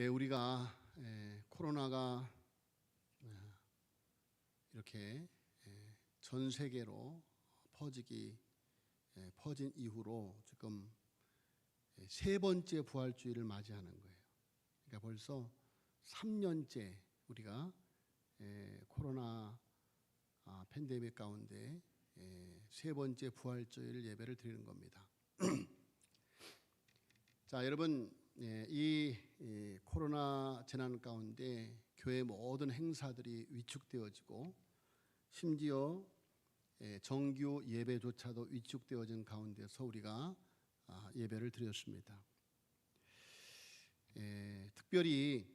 우리가 코로나가 이렇게 전 세계로 퍼진 이후로 지금 세 번째 부활주의를 맞이하는 거예요. 그러니까 벌써 3년째 우리가 코로나 팬데믹 가운데 세 번째 부활주일 예배를 드리는 겁니다. 자, 여러분, 이 코로나 재난 가운데 교회 모든 행사들이 위축되어지고 심지어 정규 예배조차도 위축되어진 가운데서 우리가 예배를 드렸습니다. 특별히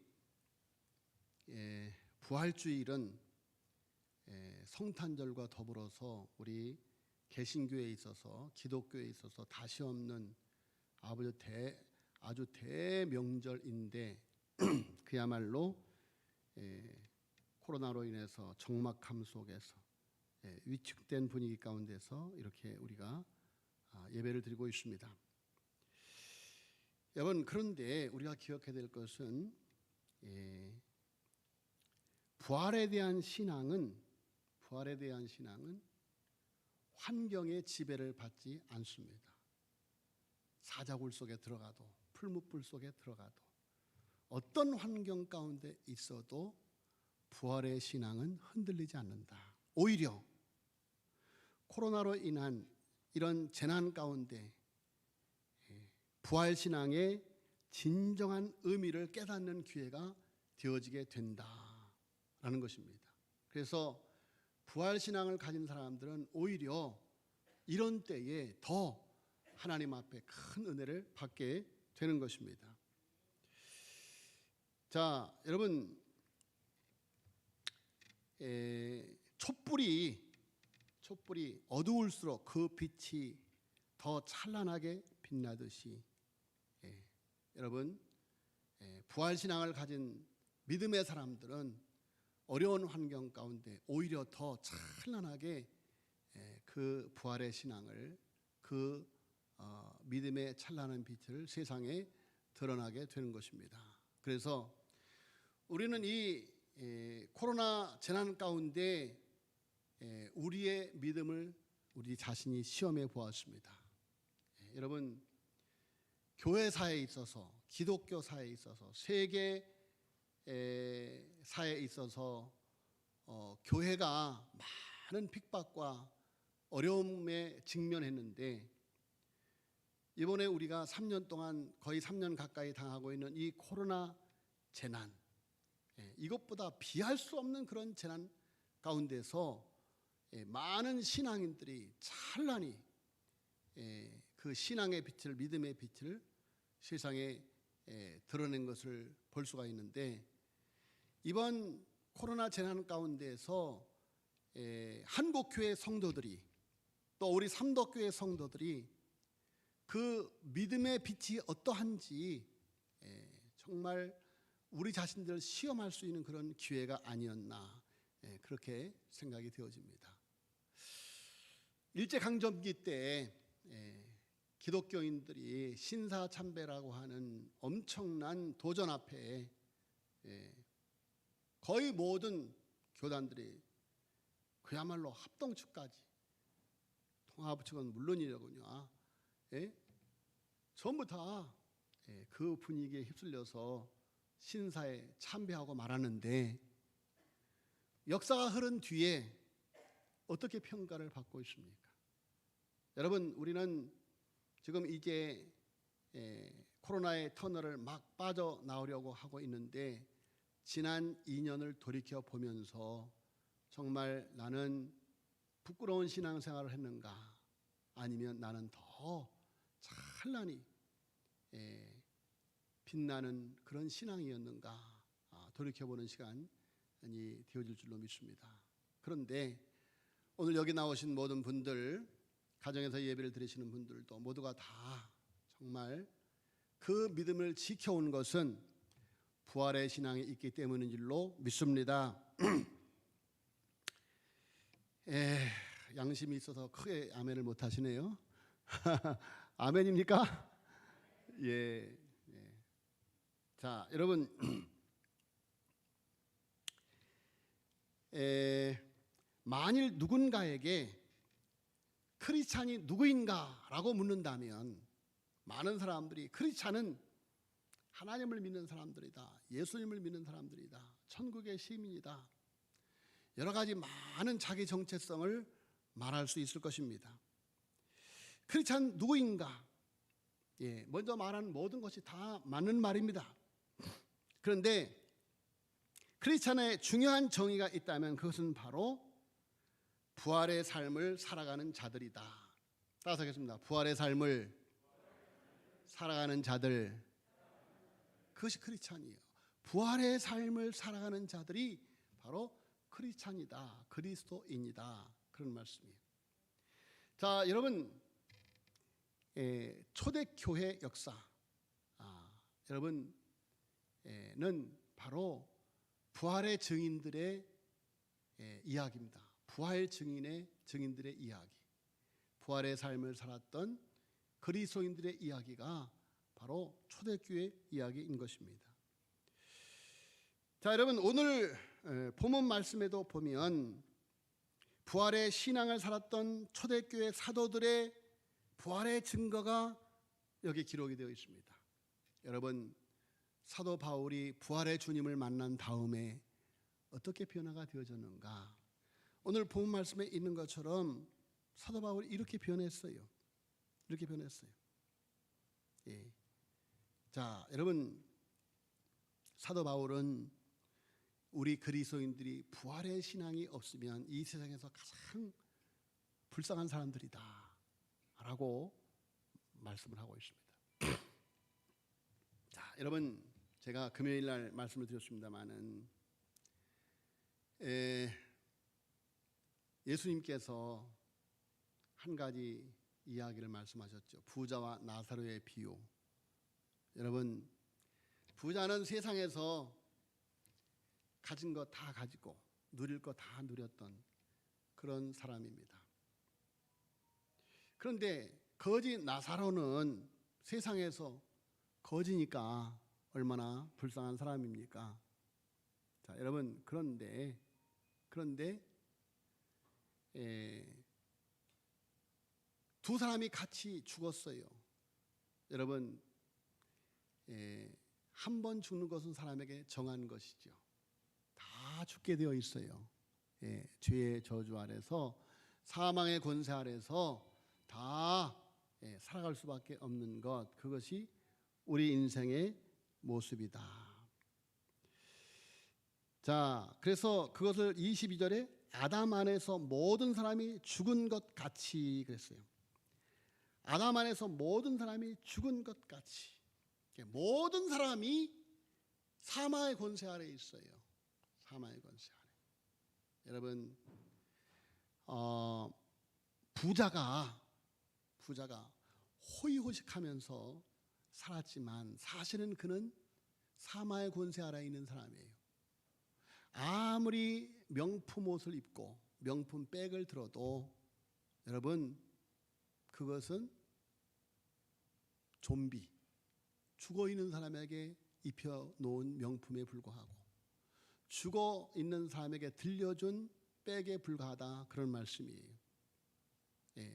부활주일은 성탄절과 더불어서 우리 개신교에 있어서 기독교에 있어서 다시 없는 아주 대명절인데 그야말로 코로나로 인해서 적막함 속에서 위축된 분위기 가운데서 이렇게 우리가 예배를 드리고 있습니다. 여러분, 그런데 우리가 기억해야 될 것은 부활에 대한 신앙은 환경의 지배를 받지 않습니다. 사자굴 속에 들어가도 풀무불 속에 들어가도 어떤 환경 가운데 있어도 부활의 신앙은 흔들리지 않는다. 오히려 코로나로 인한 이런 재난 가운데 부활 신앙의 진정한 의미를 깨닫는 기회가 되어지게 된다라는 것입니다. 그래서 부활 신앙을 가진 사람들은 오히려 이런 때에 더 하나님 앞에 큰 은혜를 받게 되는 것입니다. 자, 여러분, 촛불이 어두울수록 그 빛이 더 찬란하게 빛나듯이 여러분, 부활신앙을 가진 믿음의 사람들은 어려운 환경 가운데 오히려 더 찬란하게 그 부활의 신앙을 그 믿음의 찬란한 빛을 세상에 드러나게 되는 것입니다. 그래서 우리는 이 코로나 재난 가운데 우리의 믿음을 우리 자신이 시험해 보았습니다. 여러분, 교회사에 있어서 기독교 사회에 있어서 세계 사회에 있어서 교회가 많은 핍박과 어려움에 직면했는데 이번에 우리가 3년 동안 거의 3년 가까이 당하고 있는 이 코로나 재난, 이것보다 비할 수 없는 그런 재난 가운데서 많은 신앙인들이 찬란히 그 신앙의 빛을, 믿음의 빛을 세상에 드러낸 것을 볼 수가 있는데, 이번 코로나 재난 가운데서 한국교회 성도들이 또 우리 삼덕교회 성도들이 그 믿음의 빛이 어떠한지 정말 우리 자신들을 시험할 수 있는 그런 기회가 아니었나, 그렇게 생각이 되어집니다. 일제강점기 때 기독교인들이 신사참배라고 하는 엄청난 도전 앞에 거의 모든 교단들이 그야말로 합동측까지, 통합 측은 물론이더군요. 전부 다 그 분위기에 휩쓸려서 신사에 참배하고 말았는데 역사가 흐른 뒤에 어떻게 평가를 받고 있습니까? 여러분, 우리는 지금 이제 코로나의 터널을 막 빠져나오려고 하고 있는데 지난 2년을 돌이켜 보면서 정말 나는 부끄러운 신앙생활을 했는가, 아니면 나는 더 찬란히 빛나는 그런 신앙이었는가 돌이켜보는 시간이 되어질 줄로 믿습니다. 그런데 오늘 여기 나오신 모든 분들, 가정에서 예배를 드리시는 분들도 모두가 다 정말 그 믿음을 지켜온 것은 부활의 신앙이 있기 때문인 줄로 믿습니다. 양심이 있어서 크게 아멘을 못 하시네요. 아멘입니까? 예. 자, 여러분, 만일 누군가에게 크리스찬이 누구인가라고 묻는다면 많은 사람들이 크리스찬은 하나님을 믿는 사람들이다, 예수님을 믿는 사람들이다, 천국의 시민이다, 여러 가지 많은 자기 정체성을 말할 수 있을 것입니다. 크리스찬 누구인가? 먼저 말한 모든 것이 다 맞는 말입니다. 그런데 크리스찬의 중요한 정의가 있다면 그것은 바로 부활의 삶을 살아가는 자들이다. 따라서 하겠습니다. 부활의 삶을 살아가는 자들, 그것이 크리스찬이에요. 부활의 삶을 살아가는 자들이 바로 크리스찬이다, 그리스도인이다, 그런 말씀이에요. 자, 여러분, 초대교회 역사, 여러분은 바로 부활의 증인들의 이야기입니다. 부활 증인들의 이야기, 부활의 삶을 살았던 그리스도인들의 이야기가 바로 초대교회 이야기인 것입니다. 자, 여러분, 오늘 본문 말씀에도 보면 부활의 신앙을 살았던 초대교회 사도들의 부활의 증거가 여기 기록이 되어 있습니다. 여러분, 사도 바울이 부활의 주님을 만난 다음에 어떻게 변화가 되어졌는가? 오늘 본문 말씀에 있는 것처럼 사도 바울이 이렇게 변했어요. 이렇게 변했어요. 자, 여러분, 사도 바울은 우리 그리스도인들이 부활의 신앙이 없으면 이 세상에서 가장 불쌍한 사람들이다 라고 말씀을 하고 있습니다. 자, 여러분, 제가 금요일 날 말씀을 드렸습니다마는 예수님께서 한 가지 이야기를 말씀하셨죠. 부자와 나사로의 비유. 여러분, 부자는 세상에서 가진 거 다 가지고 누릴 거 다 누렸던 그런 사람입니다. 그런데 거지 나사로는 세상에서 거지니까 얼마나 불쌍한 사람입니까? 자, 여러분, 그런데 두 사람이 같이 죽었어요. 여러분, 한 번 죽는 것은 사람에게 정한 것이죠. 다 죽게 되어 있어요. 죄의 저주 아래서, 사망의 권세 아래서 다 살아갈 수밖에 없는 것, 그것이 우리 인생의 모습이다. 자, 그래서 그것을 22절에 아담 안에서 모든 사람이 죽은 것 같이 그랬어요. 아담 안에서 모든 사람이 죽은 것 같이, 모든 사람이 사망의 권세 아래에 있어요. 사망의 권세 아래. 여러분, 부자가 호의호식하면서 살았지만 사실은 그는 사망의 권세 아래에 있는 사람이에요. 아무리 명품 옷을 입고 명품 백을 들어도 여러분, 그것은 좀비, 죽어있는 사람에게 입혀놓은 명품에 불과하고 죽어있는 사람에게 들려준 백에 불과하다, 그런 말씀이에요.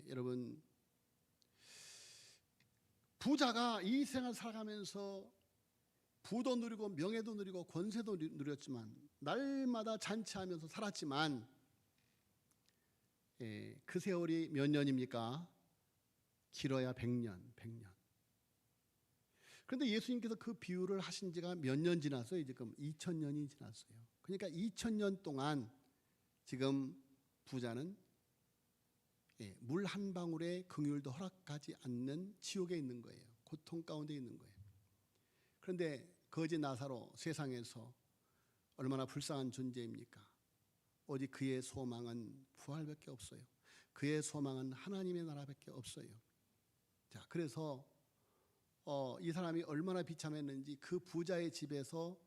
여러분, 부자가 이 생을 살아가면서 부도 누리고 명예도 누리고 권세도 누렸지만, 날마다 잔치하면서 살았지만, 그 세월이 몇 년입니까? 길어야 100년. 그런데 예수님께서 그 비유를 하신 지가 몇 년 지났어요? 지금 2000년이 지났어요. 그러니까 2000년 동안 지금 부자는 물 한 방울의 긍휼도 허락하지 않는 지옥에 있는 거예요. 고통 가운데 있는 거예요. 그런데 거지 나사로 세상에서 얼마나 불쌍한 존재입니까? 오직 그의 소망은 부활밖에 없어요. 그의 소망은 하나님의 나라밖에 없어요. 자, 그래서 이 사람이 얼마나 비참했는지, 그 부자의 집에서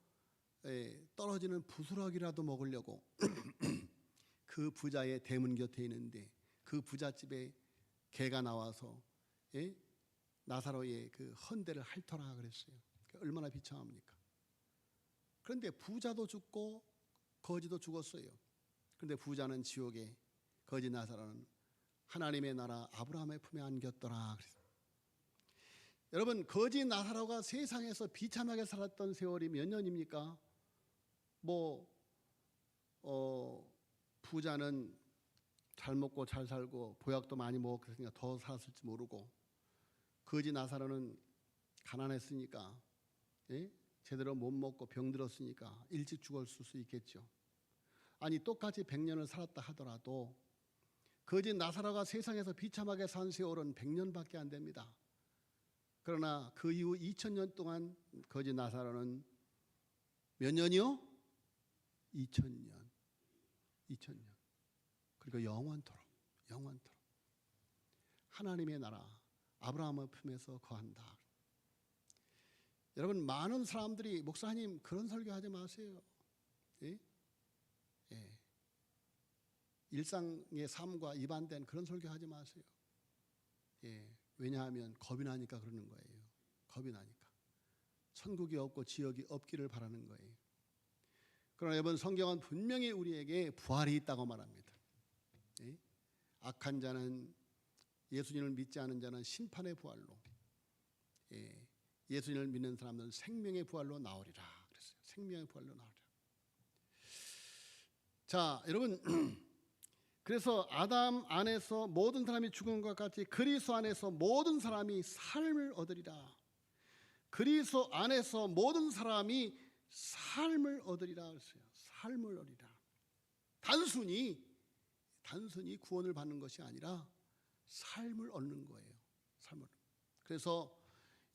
떨어지는 부스러기라도 먹으려고 그 부자의 대문 곁에 있는데 그 부잣집에 개가 나와서 나사로의 그 헌대를 핥어라 그랬어요. 얼마나 비참합니까? 그런데 부자도 죽고 거지도 죽었어요. 그런데 부자는 지옥에, 거지 나사로는 하나님의 나라 아브라함의 품에 안겼더라. 여러분, 거지 나사로가 세상에서 비참하게 살았던 세월이 몇 년입니까? 부자는 잘 먹고 잘 살고 보약도 많이 먹었으니까 더 살았을지 모르고, 거지 나사로는 가난했으니까, 제대로 못 먹고 병들었으니까 일찍 죽었을 수 있겠죠. 아니, 똑같이 100년을 살았다 하더라도 거지 나사로가 세상에서 비참하게 산 세월은 100년밖에 안 됩니다. 그러나 그 이후 2000년 동안 거지 나사로는 몇 년이요? 2000년. 그리고 영원토록 하나님의 나라 아브라함의 품에서 거한다. 여러분, 많은 사람들이 목사님 그런 설교하지 마세요. 일상의 삶과 이반된 그런 설교하지 마세요. 왜냐하면 겁이 나니까 그러는 거예요. 겁이 나니까. 천국이 없고 지옥이 없기를 바라는 거예요. 그러나 여러분, 성경은 분명히 우리에게 부활이 있다고 말합니다. 악한 자는, 예수님을 믿지 않은 자는 심판의 부활로, 예수님을 믿는 사람들은 생명의 부활로 나오리라 그랬어요. 생명의 부활로 나오리라. 자, 여러분, 그래서 아담 안에서 모든 사람이 죽은 것 같이 그리스도 안에서 모든 사람이 삶을 얻으리라. 그리스도 안에서 모든 사람이 삶을 얻으리라 그랬어요. 삶을 얻으리라. 단순히 구원을 받는 것이 아니라 삶을 얻는 거예요. 삶을. 그래서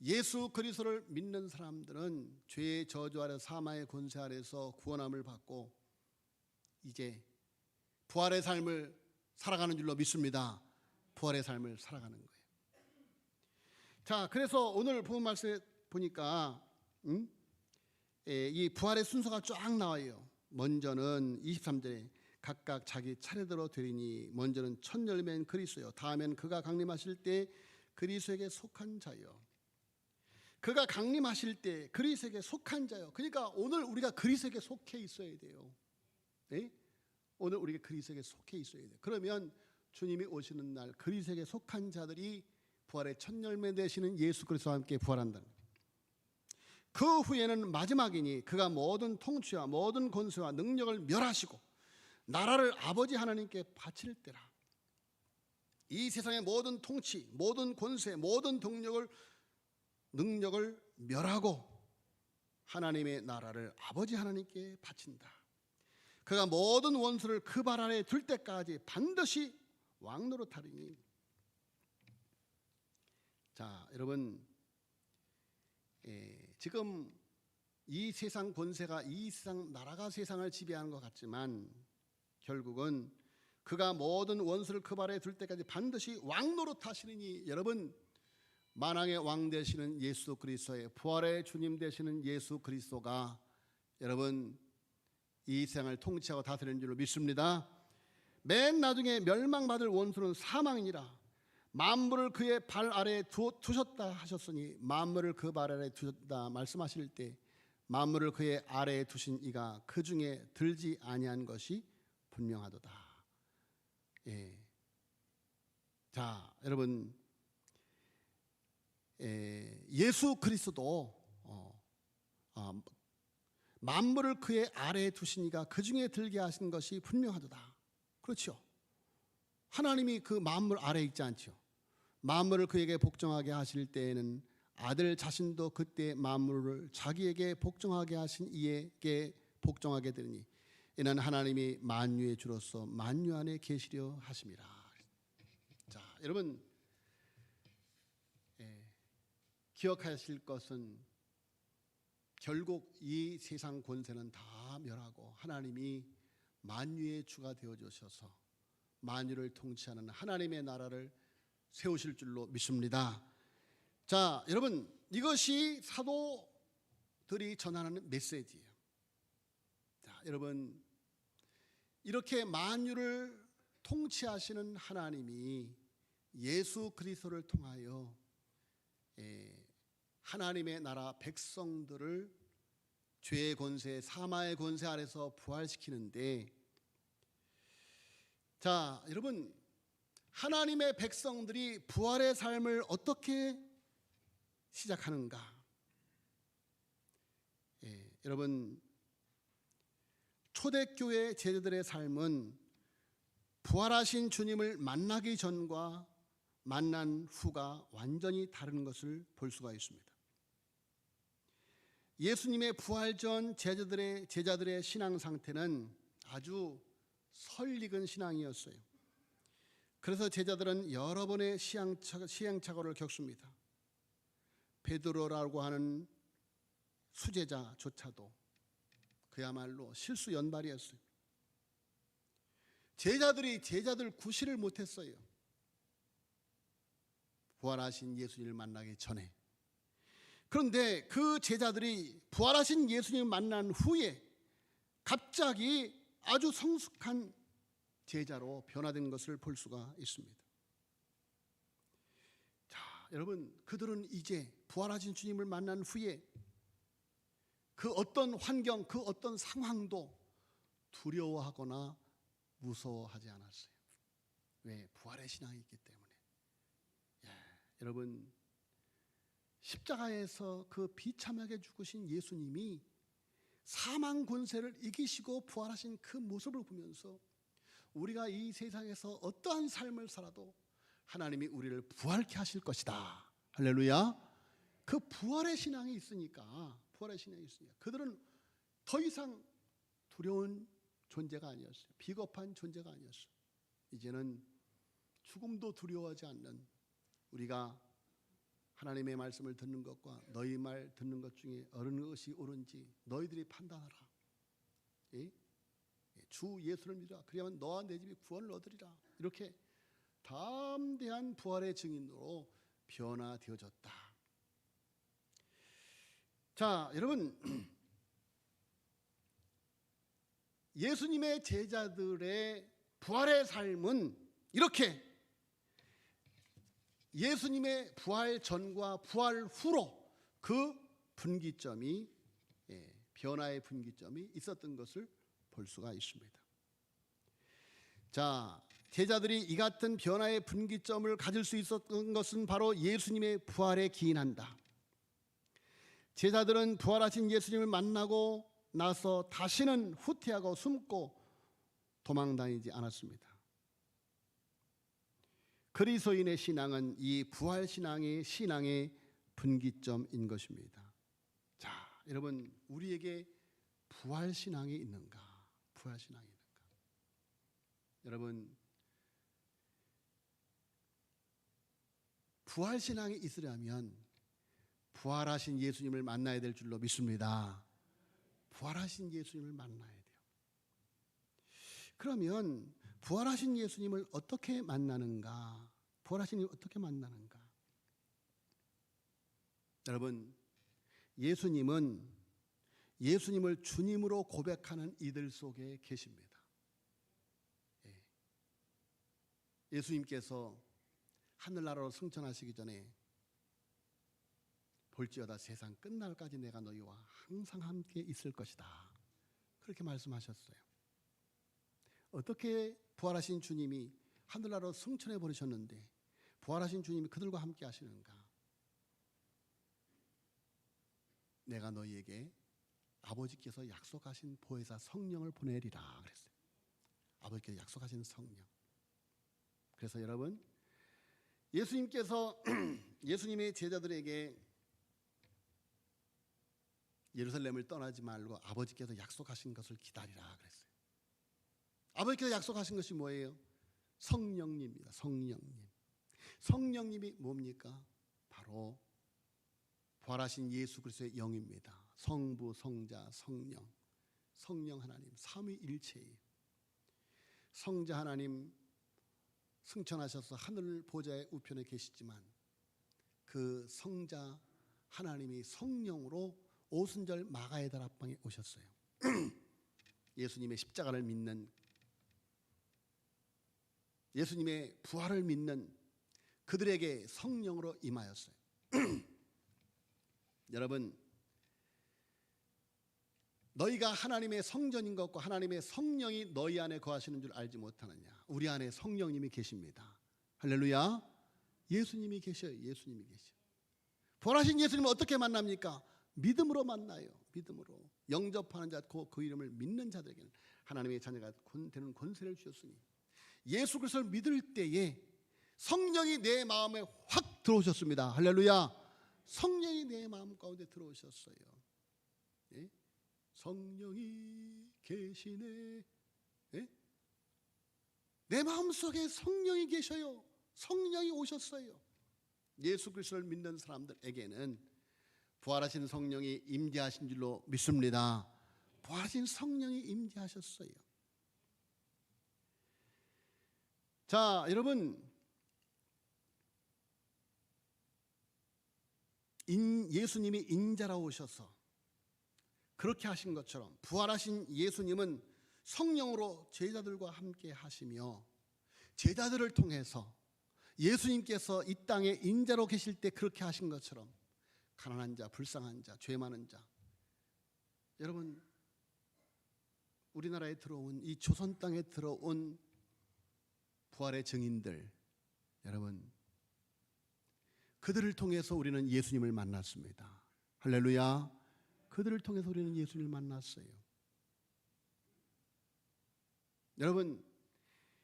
예수 그리스도를 믿는 사람들은 죄의 저주 아래 사망의 권세 아래서 구원함을 받고 이제 부활의 삶을 살아가는 줄로 믿습니다. 부활의 삶을 살아가는 거예요. 자, 그래서 오늘 본 말씀에 보니까 이 부활의 순서가 쫙 나와요. 먼저는 23절에 각각 자기 차례대로 되리니, 먼저는 첫 열매인 그리스도요, 다음엔 그가 강림하실 때 그리스도에게 속한 자요. 그가 강림하실 때 그리스도에게 속한 자요. 그러니까 오늘 우리가 그리스도에게 속해 있어야 돼요. 오늘 우리가 그리스도에게 속해 있어야 돼요. 그러면 주님이 오시는 날 그리스도에게 속한 자들이 부활의 첫 열매 되시는 예수 그리스도와 함께 부활한다는 거예요. 그 후에는 마지막이니 그가 모든 통치와 모든 권세와 능력을 멸하시고 나라를 아버지 하나님께 바칠 때라. 이 세상의 모든 통치, 모든 권세, 모든 능력을 멸하고 하나님의 나라를 아버지 하나님께 바친다. 그가 모든 원수를 그 발 아래 둘 때까지 반드시 왕노릇하리니. 자, 여러분, 지금 이 세상 권세가, 이 세상 나라가 세상을 지배하는 것 같지만 결국은 그가 모든 원수를 그 발에 둘 때까지 반드시 왕노릇하시리니. 여러분, 만왕의 왕 되시는 예수 그리스도의, 부활의 주님 되시는 예수 그리스도가 여러분 이 세상을 통치하고 다스리는 줄로 믿습니다. 맨 나중에 멸망받을 원수는 사망이니라. 만물을 그의 발 아래에 두셨다 하셨으니, 만물을 그 발 아래에 두셨다 말씀하실 때 만물을 그의 아래에 두신 이가 그 중에 들지 아니한 것이 분명하도다. 자, 여러분, 예수 그리스도도 만물을 그의 아래에 두신 이가 그 중에 들게 하신 것이 분명하도다. 그렇죠? 하나님이 그 만물 아래에 있지 않죠. 만물을 그에게 복종하게 하실 때에는 아들 자신도 그때 만물을 자기에게 복종하게 하신 이에게 복종하게 되니, 이는 하나님이 만유의 주로서 만유 안에 계시려 하심이라. 자, 여러분, 기억하실 것은 결국 이 세상 권세는 다 멸하고 하나님이 만유의 주가 되어주셔서 만유를 통치하는 하나님의 나라를 세우실 줄로 믿습니다. 자, 여러분, 이것이 사도들이 전하는 메시지예요. 자, 여러분, 이렇게 만유를 통치하시는 하나님이 예수 그리스도를 통하여 하나님의 나라 백성들을 죄의 권세, 사마의 권세 아래서 부활시키는데, 자, 여러분, 하나님의 백성들이 부활의 삶을 어떻게 시작하는가? 여러분, 초대교회 제자들의 삶은 부활하신 주님을 만나기 전과 만난 후가 완전히 다른 것을 볼 수가 있습니다. 예수님의 부활 전 제자들의 신앙 상태는 아주 설익은 신앙이었어요. 그래서 제자들은 여러 번의 시행착오를 겪습니다. 베드로라고 하는 수제자조차도 그야말로 실수 연발이었어요. 제자들 구실을 못했어요. 부활하신 예수님을 만나기 전에. 그런데 그 제자들이 부활하신 예수님을 만난 후에 갑자기 아주 성숙한 제자로 변화된 것을 볼 수가 있습니다. 자, 여러분, 그들은 이제 부활하신 주님을 만난 후에 그 어떤 환경, 그 어떤 상황도 두려워하거나 무서워하지 않았어요. 왜? 부활의 신앙이 있기 때문에. 여러분, 십자가에서 그 비참하게 죽으신 예수님이 사망 권세를 이기시고 부활하신 그 모습을 보면서 우리가 이 세상에서 어떠한 삶을 살아도 하나님이 우리를 부활케 하실 것이다. 할렐루야. 그 부활의 신앙이 있으니까 그들은 더 이상 두려운 존재가 아니었어요. 비겁한 존재가 아니었어요. 이제는 죽음도 두려워하지 않는, 우리가 하나님의 말씀을 듣는 것과 너희 말 듣는 것 중에 어느 것이 옳은지 너희들이 판단하라. 주 예수를 믿으라. 그리하면 너와 내 집이 구원을 얻으리라. 이렇게 담대한 부활의 증인으로 변화되어졌다. 자, 여러분, 예수님의 제자들의 부활의 삶은 이렇게 예수님의 부활 전과 부활 후로 그 분기점이, 변화의 분기점이 있었던 것을 볼 수가 있습니다. 자, 제자들이 이 같은 변화의 분기점을 가질 수 있었던 것은 바로 예수님의 부활에 기인한다. 제자들은 부활하신 예수님을 만나고 나서 다시는 후퇴하고 숨고 도망다니지 않았습니다. 그리스도인의 신앙은 이 부활 신앙의 분기점인 것입니다. 자, 여러분, 우리에게 부활 신앙이 있는가? 부활 신앙이 있는가? 여러분, 부활 신앙이 있으려면 부활하신 예수님을 만나야 될 줄로 믿습니다. 부활하신 예수님을 만나야 돼요. 그러면 부활하신 예수님을 어떻게 만나는가? 부활하신 예수님을 어떻게 만나는가? 여러분, 예수님을 주님으로 고백하는 이들 속에 계십니다. 예수님께서 하늘나라로 승천하시기 전에 볼지어다 세상 끝날까지 내가 너희와 항상 함께 있을 것이다. 그렇게 말씀하셨어요. 어떻게 부활하신 주님이 하늘나라로 승천해 버리셨는데 부활하신 주님이 그들과 함께 하시는가? 내가 너희에게 아버지께서 약속하신 보혜사 성령을 보내리라 그랬어요. 아버지께서 약속하신 성령. 그래서 여러분, 예수님께서 예수님의 제자들에게 예루살렘을 떠나지 말고 아버지께서 약속하신 것을 기다리라 그랬어요. 아버지께서 약속하신 것이 뭐예요? 성령님입니다. 성령님. 성령님이 뭡니까? 바로 부활하신 예수 그리스도의 영입니다. 성부, 성자, 성령. 성령 하나님 삼위일체예요. 성자 하나님 승천하셔서 하늘 보좌의 우편에 계시지만 그 성자 하나님이 성령으로 오순절 마가의 다락방에 오셨어요. 예수님의 십자가를 믿는, 예수님의 부활을 믿는 그들에게 성령으로 임하였어요. 여러분, 너희가 하나님의 성전인 것과 하나님의 성령이 너희 안에 거하시는 줄 알지 못하느냐. 우리 안에 성령님이 계십니다. 할렐루야. 예수님이 계셔요. 예수님이 계셔. 부활하신 예수님을 어떻게 만납니까? 믿음으로 만나요. 믿음으로. 영접하는 자, 그 이름을 믿는 자들에게는 하나님의 자녀가 되는 권세를 주셨으니, 예수 그리스도를 믿을 때에 성령이 내 마음에 확 들어오셨습니다. 할렐루야. 성령이 내 마음 가운데 들어오셨어요. 예? 성령이 계시네. 예? 내 마음속에 성령이 계셔요. 성령이 오셨어요. 예수 그리스도를 믿는 사람들에게는 부활하신 성령이 임재하신 줄로 믿습니다. 부활하신 성령이 임재하셨어요. 자, 여러분, 예수님이 인자라 오셔서 그렇게 하신 것처럼 부활하신 예수님은 성령으로 제자들과 함께 하시며, 제자들을 통해서 예수님께서 이 땅에 인자로 계실 때 그렇게 하신 것처럼 가난한 자, 불쌍한 자, 죄 많은 자, 여러분, 우리나라에 들어온, 이 조선 땅에 들어온 부활의 증인들, 여러분, 그들을 통해서 우리는 예수님을 만났습니다. 할렐루야. 그들을 통해서 우리는 예수님을 만났어요. 여러분,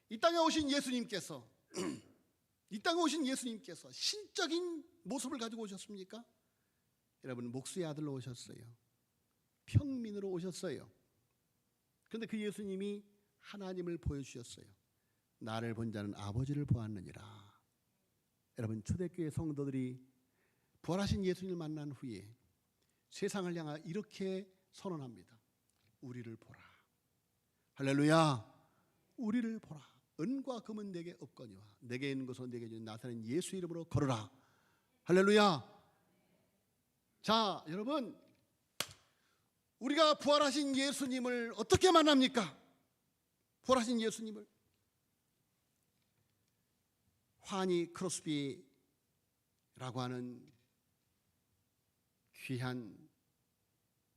이 땅에 오신 예수님께서 이 땅에 오신 예수님께서 신적인 모습을 가지고 오셨습니까? 여러분, 목수의 아들로 오셨어요. 평민으로 오셨어요. 그런데 그 예수님이 하나님을 보여주셨어요. 나를 본 자는 아버지를 보았느니라. 여러분, 초대교회 성도들이 부활하신 예수님을 만난 후에 세상을 향하여 이렇게 선언합니다. 우리를 보라. 할렐루야. 우리를 보라. 은과 금은 내게 없거니와 내게 있는 것은 내게 주는 나사렛 예수 이름으로 걸어라. 할렐루야. 자, 여러분, 우리가 부활하신 예수님을 어떻게 만납니까? 부활하신 예수님을 화니 크로스비라고 하는 귀한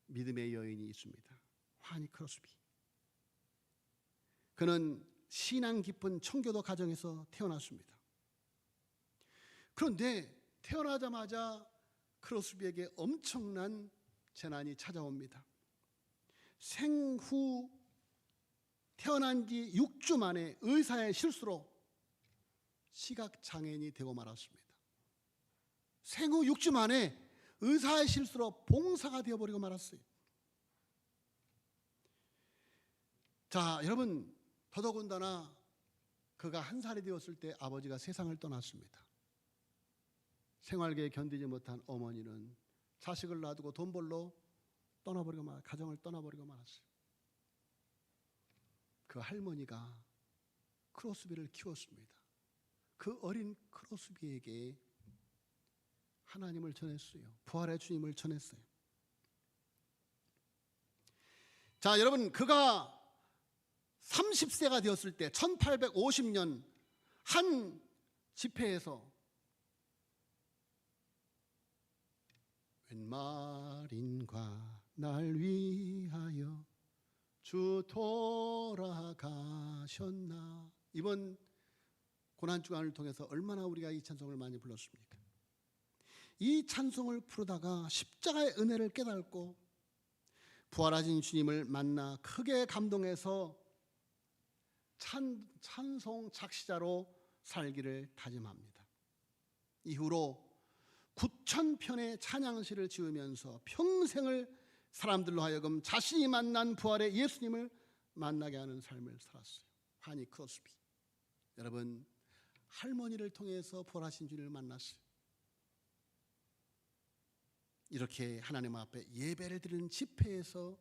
믿음의 여인이 있습니다. 화니 크로스비. 그는 신앙 깊은 청교도 가정에서 태어났습니다. 그런데 태어나자마자 크로스비에게 엄청난 재난이 찾아옵니다. 생후 태어난 지 6주 만에 의사의 실수로 시각장애인이 되고 말았습니다. 생후 6주 만에 의사의 실수로 봉사가 되어버리고 말았어요. 자, 여러분, 더더군다나 그가 1살이 되었을 때 아버지가 세상을 떠났습니다. 생활계에 견디지 못한 어머니는 자식을 놔두고 돈 벌러 떠나버리고 가정을 떠나버리고 말았어요. 그 할머니가 크로스비를 키웠습니다. 그 어린 크로스비에게 하나님을 전했어요. 부활의 주님을 전했어요. 자, 여러분, 그가 30세가 되었을 때 1850년 한 집회에서 웬 말인가 날 위하여 주 돌아가셨나. 이번 고난주간을 통해서 얼마나 우리가 이 찬송을 많이 불렀습니까? 이 찬송을 부르다가 십자가의 은혜를 깨닫고 부활하신 주님을 만나 크게 감동해서 찬송 작시자로 살기를 다짐합니다. 이후로 9,000편의 찬양시를 지으면서 평생을 사람들로 하여금 자신이 만난 부활의 예수님을 만나게 하는 삶을 살았어요. 화니 크로스비. 여러분, 할머니를 통해서 부활하신 주님을 만났어요. 이렇게 하나님 앞에 예배를 드리는 집회에서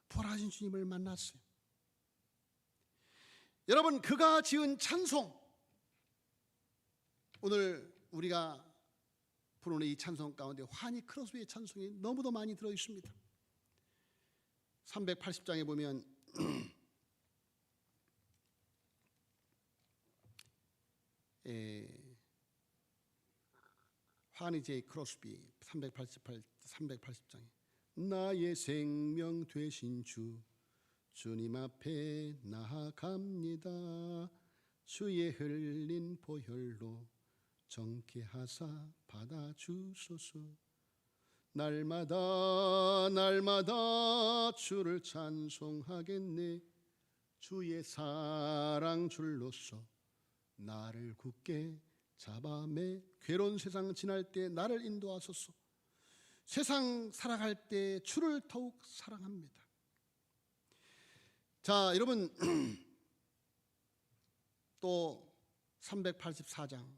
부활하신 주님을 만났어요. 여러분, 그가 지은 찬송, 오늘 우리가 부르는 이 찬송 가운데 화니 크로스비의 찬송이 너무도 많이 들어있습니다. 380장에 보면 화니 제이 크로스비 380장에 나의 생명 되신 주님 앞에 나아갑니다. 주의 흘린 보혈로 정케 하사 받아주소서. 날마다 주를 찬송하겠네. 주의 사랑 줄로서 나를 굳게 잡아매. 괴로운 세상 지날 때 나를 인도하소서. 세상 살아갈 때 주를 더욱 사랑합니다. 자, 여러분, 또 384장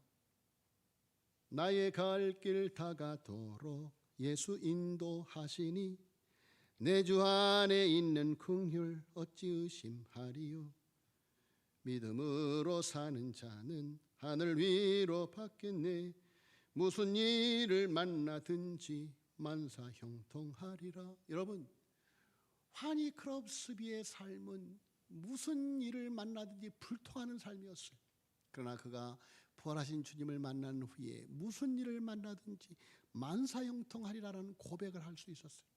나의 갈 길 다가도록 예수 인도하시니 내 주 안에 있는 긍휼 어찌 의심하리요. 믿음으로 사는 자는 하늘 위로 받겠네. 무슨 일을 만나든지 만사 형통하리라. 여러분, 환희 크롭스비의 삶은 무슨 일을 만나든지 불통하는 삶이었어요. 그러나 그가 부활하신 주님을 만난 후에 무슨 일을 만나든지 만사 형통하리라는 고백을 할 수 있었어요.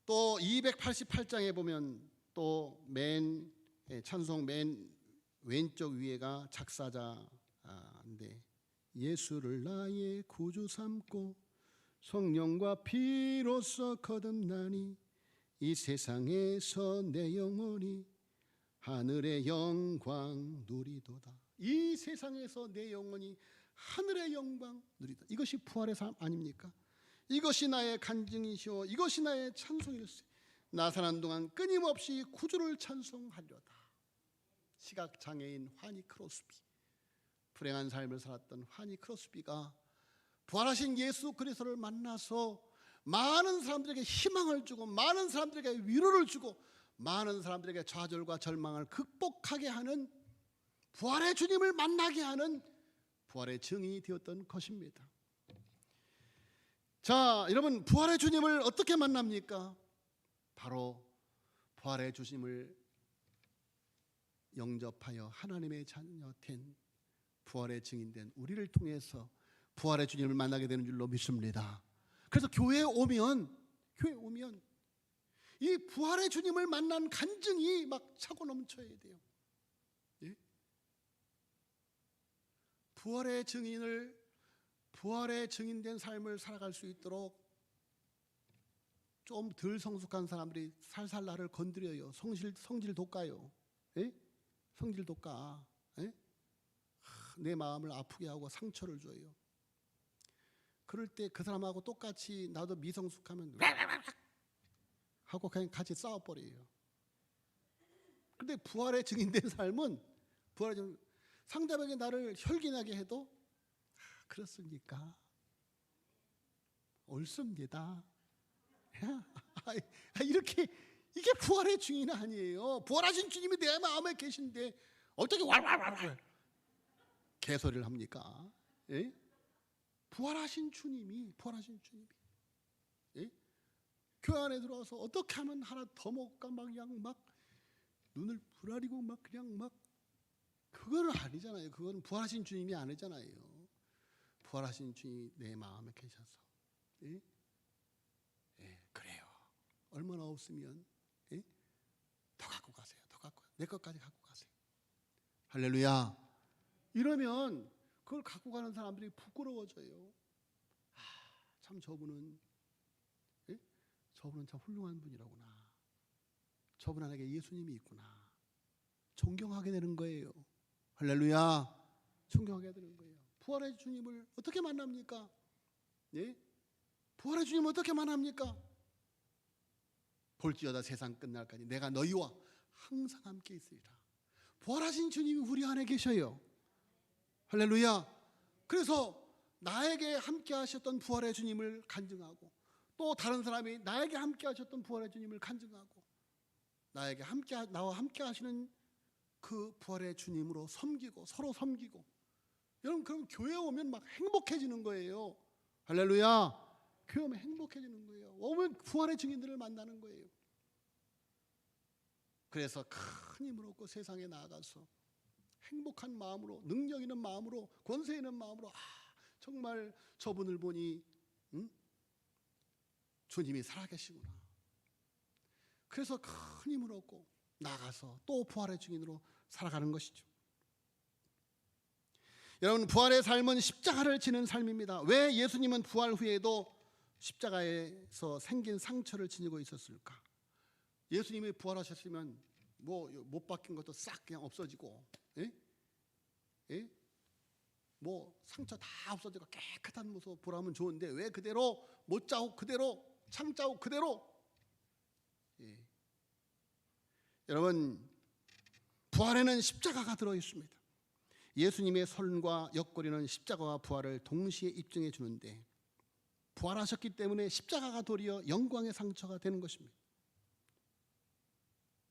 또 288장에 보면 또 찬송 맨 왼쪽 위에가 작사자인데, 예수를 나의 구주 삼고 성령과 피로써 거듭나니 이 세상에서 내 영혼이 하늘의 영광 누리도다. 이 세상에서 내 영혼이 하늘의 영광 누리다. 이것이 부활의 삶 아닙니까? 이것이 나의 간증이시오. 이것이 나의 찬송일세. 나 사는 동안 끊임없이 구주를 찬송하려다. 시각장애인 환희 크로스비, 불행한 삶을 살았던 환희 크로스비가 부활하신 예수 그리스도를 만나서 많은 사람들에게 희망을 주고, 많은 사람들에게 위로를 주고, 많은 사람들에게 좌절과 절망을 극복하게 하는, 부활의 주님을 만나게 하는 부활의 증인이 되었던 것입니다. 자, 여러분, 부활의 주님을 어떻게 만납니까? 바로 부활의 주님을 영접하여 하나님의 자녀 된, 부활의 증인된 우리를 통해서 부활의 주님을 만나게 되는 줄로 믿습니다. 그래서 교회에 오면 이 부활의 주님을 만난 간증이 막 차고 넘쳐야 돼요. 예? 부활의 증인된 삶을 살아갈 수 있도록 좀 덜 성숙한 사람들이 살살 나를 건드려요. 성질 돋가요. 예? 성질 돋가. 예? 내 마음을 아프게 하고 상처를 줘요. 그럴 때 그 사람하고 똑같이 나도 미성숙하면 하고 그냥 같이 싸워버려요. 근데 부활의 증인된 삶은, 상대방이 나를 혈기나게 해도 그렇습니까? 옳습니다. 이렇게, 이게 부활의 증인 아니에요. 부활하신 주님이 내 마음에 계신데 어떻게 왈왈왈 개소리를 합니까? 예? 부활하신 주님이 예? 교회 안에 들어와서 어떻게 하면 하나 더 먹을까 막 그냥 막 눈을 부라리고 막 그냥 막, 그거는 아니잖아요. 그거는 부활하신 주님이 아니잖아요. 부활하신 주님이 내 마음에 계셔서, 예? 예, 그래요. 얼마나 없으면, 예? 더 갖고 가세요. 더 갖고, 내 것까지 갖고 가세요. 할렐루야. 이러면 그걸 갖고 가는 사람들이 부끄러워져요. 참 저분은, 예? 저분은 참 훌륭한 분이라구나. 저분 안에 예수님이 있구나. 존경하게 되는 거예요. 할렐루야. 존경하게 되는 거예요. 부활의 주님을 어떻게 만납니까? 예? 부활의 주님을 어떻게 만납니까? 볼지어다 세상 끝날까지 내가 너희와 항상 함께 있으리라. 부활하신 주님이 우리 안에 계셔요. 할렐루야. 그래서 나에게 함께 하셨던 부활의 주님을 간증하고, 또 다른 사람이 나에게 함께 하셨던 부활의 주님을 간증하고, 나와 함께 하시는 그 부활의 주님으로 섬기고, 서로 섬기고. 여러분, 그럼 교회 오면 막 행복해지는 거예요. 할렐루야. 교회 오면 행복해지는 거예요. 오면 부활의 증인들을 만나는 거예요. 그래서 큰 힘을 얻고 세상에 나아가서 행복한 마음으로, 능력 있는 마음으로, 권세 있는 마음으로, 정말 저분을 보니 주님이 살아계시구나. 그래서 큰 힘을 얻고 나가서 또 부활의 증인으로 살아가는 것이죠. 여러분, 부활의 삶은 십자가를 지는 삶입니다. 왜 예수님은 부활 후에도 십자가에서 생긴 상처를 지니고 있었을까? 예수님이 부활하셨으면 뭐 못 박힌 것도 싹 그냥 없어지고, 예? 예? 뭐 상처 다 없어지고 깨끗한 모습 보라면 좋은데 왜 그대로 못자국 그대로 창자국 그대로? 예. 여러분, 부활에는 십자가가 들어 있습니다. 예수님의 손과 옆구리는 십자가와 부활을 동시에 입증해 주는데, 부활하셨기 때문에 십자가가 도리어 영광의 상처가 되는 것입니다.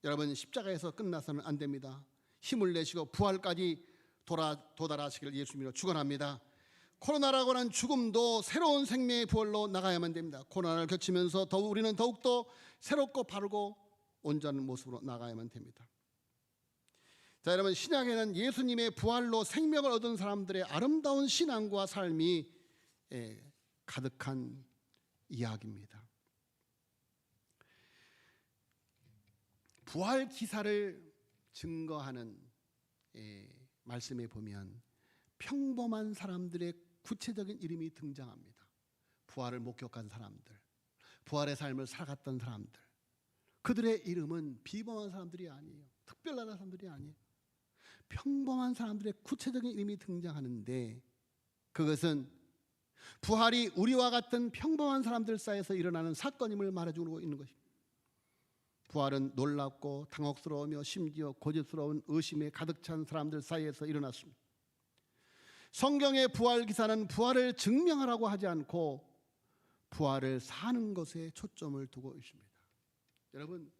여러분, 십자가에서 끝나서는 안 됩니다. 힘을 내시고 부활까지 도달하시기를 예수님으로 축원합니다. 코로나라고 하는 죽음도 새로운 생명의 부활로 나가야만 됩니다. 코로나를 겪으면서 우리는 더욱더 새롭고 바르고 온전한 모습으로 나가야만 됩니다. 자, 여러분, 신약에는 예수님의 부활로 생명을 얻은 사람들의 아름다운 신앙과 삶이 가득한 이야기입니다. 부활 기사를 증거하는 말씀에 보면 평범한 사람들의 구체적인 이름이 등장합니다. 부활을 목격한 사람들, 부활의 삶을 살아갔던 사람들, 그들의 이름은 비범한 사람들이 아니에요. 특별한 사람들이 아니에요. 평범한 사람들의 구체적인 이름이 등장하는데, 그것은 부활이 우리와 같은 평범한 사람들 사이에서 일어나는 사건임을 말해주고 있는 것입니다. 부활은 놀랍고 당혹스러우며 심지어 고집스러운 의심에 가득 찬 사람들 사이에서 일어났습니다. 성경의 부활 기사는 부활을 증명하라고 하지 않고 부활을 사는 것에 초점을 두고 있습니다. 여러분,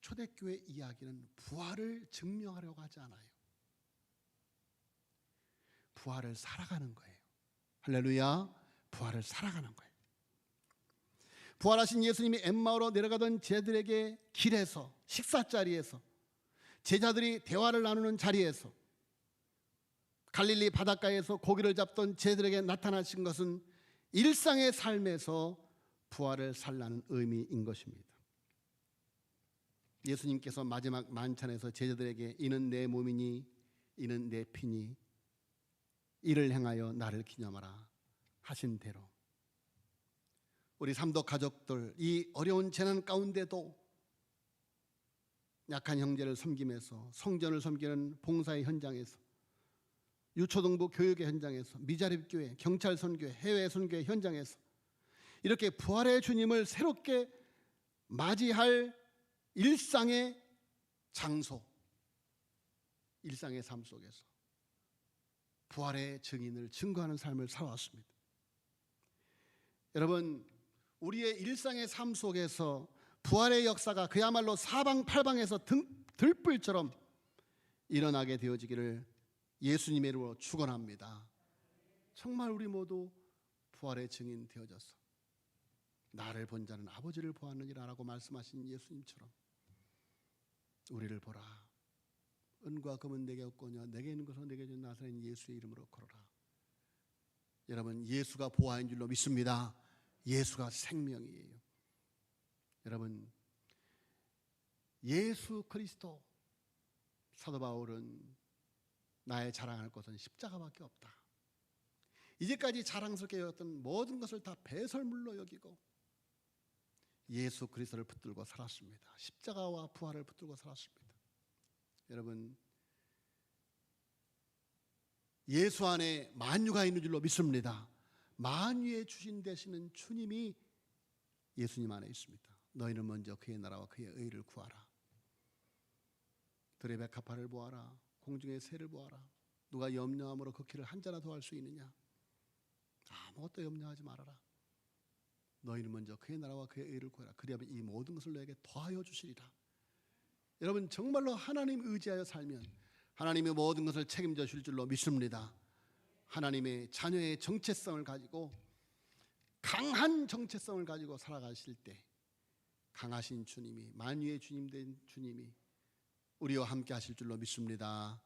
초대교회 이야기는 부활을 증명하려고 하지 않아요. 부활을 살아가는 거예요. 할렐루야. 부활을 살아가는 거예요. 부활하신 예수님이 엠마오로 내려가던 제자들에게 길에서, 식사 자리에서, 제자들이 대화를 나누는 자리에서, 갈릴리 바닷가에서 고기를 잡던 제자들에게 나타나신 것은 일상의 삶에서 부활을 살라는 의미인 것입니다. 예수님께서 마지막 만찬에서 제자들에게 이는 내 몸이니 이는 내 피니 이를 행하여 나를 기념하라 하신 대로, 우리 삼도 가족들 이 어려운 재난 가운데도 약한 형제를 섬기면서, 성전을 섬기는 봉사의 현장에서, 유초등부 교육의 현장에서, 미자립교회, 경찰 선교회, 해외 선교회 현장에서 이렇게 부활의 주님을 새롭게 맞이할 일상의 장소, 일상의 삶 속에서 부활의 증인을 증거하는 삶을 살아왔습니다. 여러분, 우리의 일상의 삶 속에서 부활의 역사가 그야말로 사방팔방에서 들불처럼 일어나게 되어지기를 예수님의 이름으로 축원합니다. 정말 우리 모두 부활의 증인 되어져서 나를 본 자는 아버지를 보았느니라 라고 말씀하신 예수님처럼 우리를 보라. 은과 금은 내게 없거니와 내게 있는 것은 내게 준 나사렛 예수의 이름으로 걸어라. 여러분, 예수가 보화인 줄로 믿습니다. 예수가 생명이에요. 여러분, 예수 그리스도, 사도 바울은 나의 자랑할 것은 십자가밖에 없다. 이제까지 자랑스럽게 여겼던 모든 것을 다 배설물로 여기고 예수 그리스도를 붙들고 살았습니다. 십자가와 부활을 붙들고 살았습니다. 여러분, 예수 안에 만유가 있는 줄로 믿습니다. 만유의 주신 되시는 주님이 예수님 안에 있습니다. 너희는 먼저 그의 나라와 그의 의를 구하라. 들의 백합화를 보아라. 공중의 새를 보아라. 누가 염려함으로 그 길을 한자나 더 할 수 있느냐? 아무것도 염려하지 말아라. 너희는 먼저 그의 나라와 그의 의를 구하라. 그리하면 이 모든 것을 너에게 더하여 주시리라. 여러분, 정말로 하나님 의지하여 살면 하나님의 모든 것을 책임져 주실 줄로 믿습니다. 하나님의 자녀의 정체성을 가지고, 강한 정체성을 가지고 살아가실 때 강하신 주님이, 만유의 주님 된 주님이 우리와 함께 하실 줄로 믿습니다.